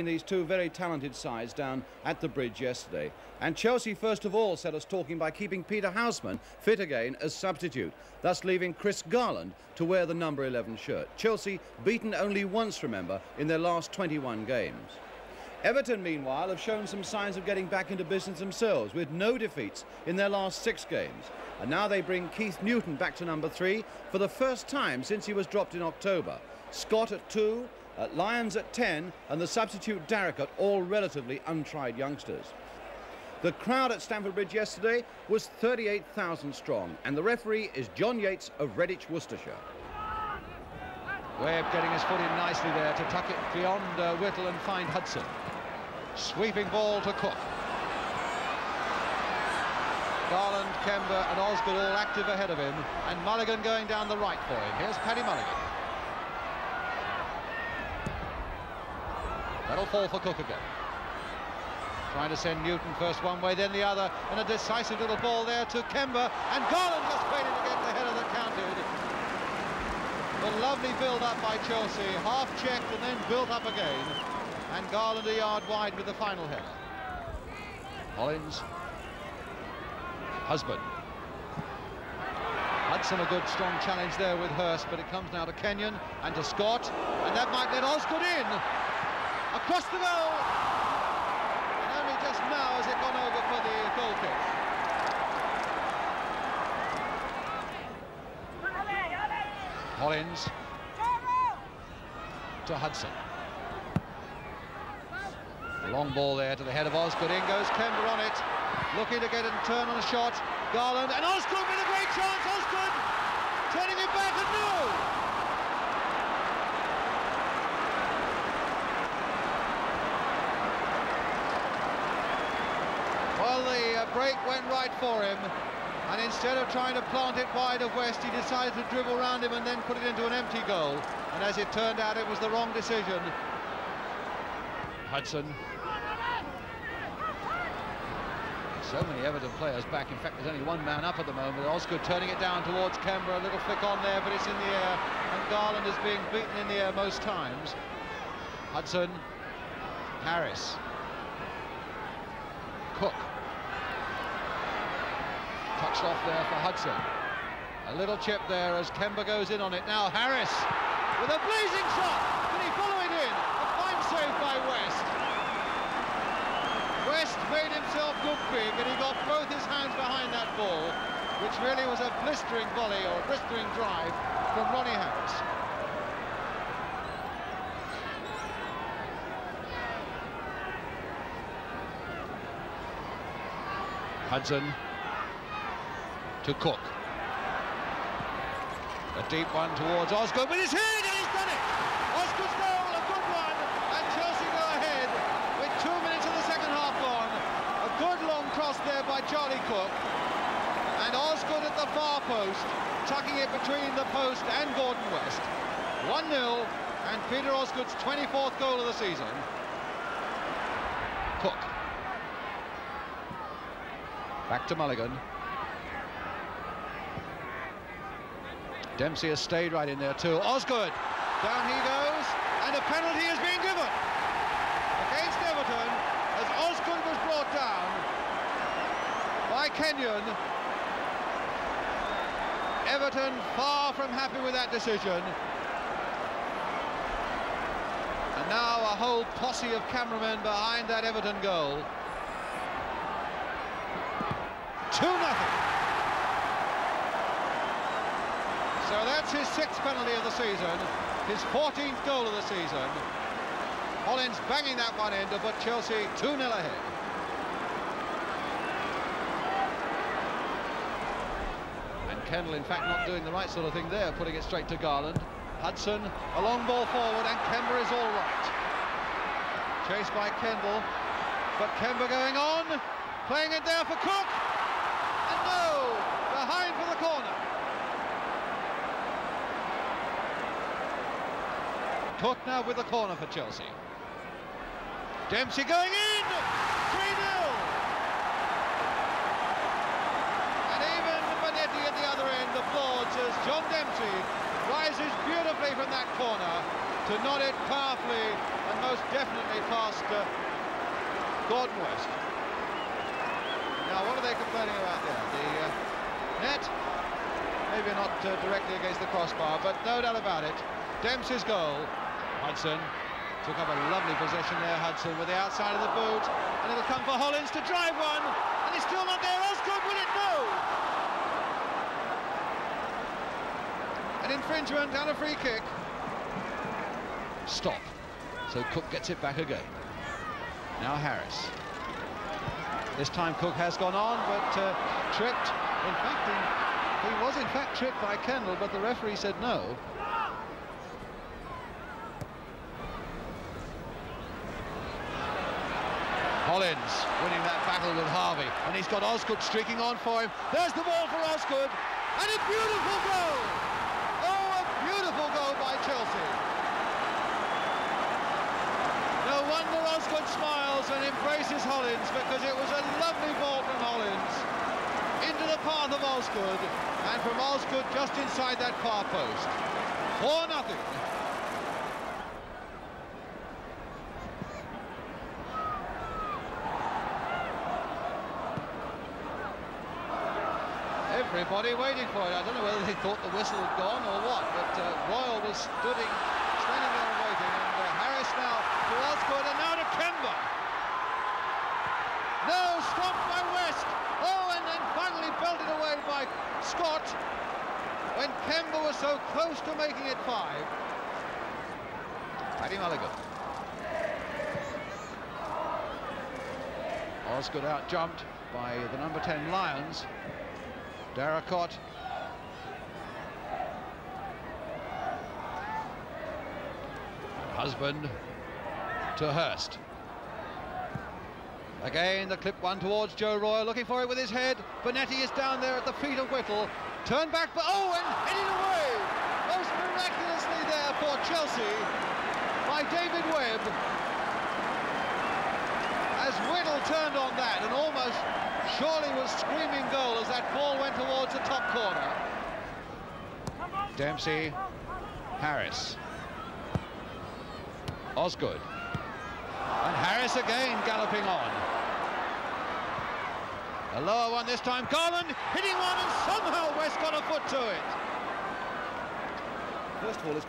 These two very talented sides down at the bridge yesterday, and Chelsea first of all set us talking by keeping Peter Houseman fit again as substitute, thus leaving Chris Garland to wear the number 11 shirt. Chelsea beaten only once, remember, in their last 21 games. Everton meanwhile have shown some signs of getting back into business themselves, with no defeats in their last 6 games, and now they bring Keith Newton back to number 3 for the first time since he was dropped in October. Scott at 2, Lyons at 10, and the substitute Darricott, all relatively untried youngsters. The crowd at Stamford Bridge yesterday was 38,000 strong, and the referee is John Yates of Redditch, Worcestershire. Webb getting his foot in nicely there to tuck it beyond Whittle and find Hudson. Sweeping ball to Cook. Garland, Kemba and Osgood all active ahead of him, and Mulligan going down the right for him. Here's Paddy Mulligan. That'll fall for Cook again. Trying to send Newton first one way, then the other, and a decisive little ball there to Kemba, and Garland just played it against the header that counted. A lovely build-up by Chelsea, half-checked and then built up again, and Garland a yard wide with the final header. Hollins. Husband. Hudson a good strong challenge there with Hurst, but it comes now to Kenyon and to Scott, and that might let Osgood in. Across the goal, and only just now has it gone over for the goal kick. Hollins to Hudson. A long ball there to the head of Osgood. In goes Kemba on it, looking to get it and turn on a shot. Garland and Osgood with a great chance. Osgood turning it back, and no! Well, the break went right for him, and instead of trying to plant it wide of West, he decided to dribble around him and then put it into an empty goal. And as it turned out, it was the wrong decision. Hudson. So many Everton players back. In fact, there's only one man up at the moment. Osgood turning it down towards Kemba. A little flick on there, but it's in the air, and Garland is being beaten in the air most times. Hudson. Harris. Cook. Touched off there for Hudson. A little chip there as Kemba goes in on it. Now Harris with a blazing shot. Can he follow it in? A fine save by West. West made himself look big, and he got both his hands behind that ball, which really was a blistering volley or a blistering drive from Ronnie Harris. Hudson to Cook. A deep one towards Osgood, but he's hit, and he's done it! Osgood's goal, a good one, and Chelsea go ahead with 2 minutes of the second half gone. A good long cross there by Charlie Cook, and Osgood at the far post, tucking it between the post and Gordon West. 1-0, and Peter Osgood's 24th goal of the season. Cook. Back to Mulligan. Dempsey has stayed right in there too. Osgood, down he goes, and a penalty is being given against Everton as Osgood was brought down by Kenyon. Everton far from happy with that decision. And now a whole posse of cameramen behind that Everton goal. 2-0. So that's his 6th penalty of the season, his 14th goal of the season. Hollins banging that one in to put Chelsea 2-0 ahead. And Kendall, in fact, not doing the right sort of thing there, putting it straight to Garland. Hudson, a long ball forward, and Kemba is all right. Chased by Kendall, but Kemba going on, playing it there for Cook. And no, behind for the corner. Cook now with the corner for Chelsea. Dempsey going in! 3-0! And even Benetti at the other end applauds as John Dempsey rises beautifully from that corner to nod it powerfully and most definitely past Gordon West. Now, what are they complaining about there? The net, maybe not directly against the crossbar, but no doubt about it. Dempsey's goal. Hudson took up a lovely possession there, Hudson, with the outside of the boot, and it'll come for Hollins to drive one, and he's still not there. Osgood, will it? No! An infringement and a free kick. Stop. So Cook gets it back again. Now Harris. This time Cook has gone on, but tripped. In fact, he was in fact tripped by Kendall, but the referee said no. Hollins winning that battle with Harvey, and he's got Osgood streaking on for him. There's the ball for Osgood, and a beautiful goal! Oh, a beautiful goal by Chelsea. No wonder Osgood smiles and embraces Hollins, because it was a lovely ball from Hollins into the path of Osgood, and from Osgood just inside that far post. 4-0. Everybody waiting for it. I don't know whether they thought the whistle had gone or what, but Royal was standing there and waiting, and Harris now to Osgood, and now to Kemba. No, stopped by West. Oh, and then finally belted away by Scott when Kemba was so close to making it 5. Paddy Mulligan. Osgood out jumped by the number 10 Lions. Darracott. Husband to Hurst. Again, the clip one towards Joe Royal, looking for it with his head. Bonetti is down there at the feet of Whittle. Turn back, but oh, and headed away! Most miraculously there for Chelsea by David Webb. As Whittle turned on that and almost surely was screaming goal as that ball went towards the top corner. Dempsey, Harris, Osgood, and Harris again galloping on. A lower one this time, Garland hitting one, and somehow West got a foot to it. First of all, it's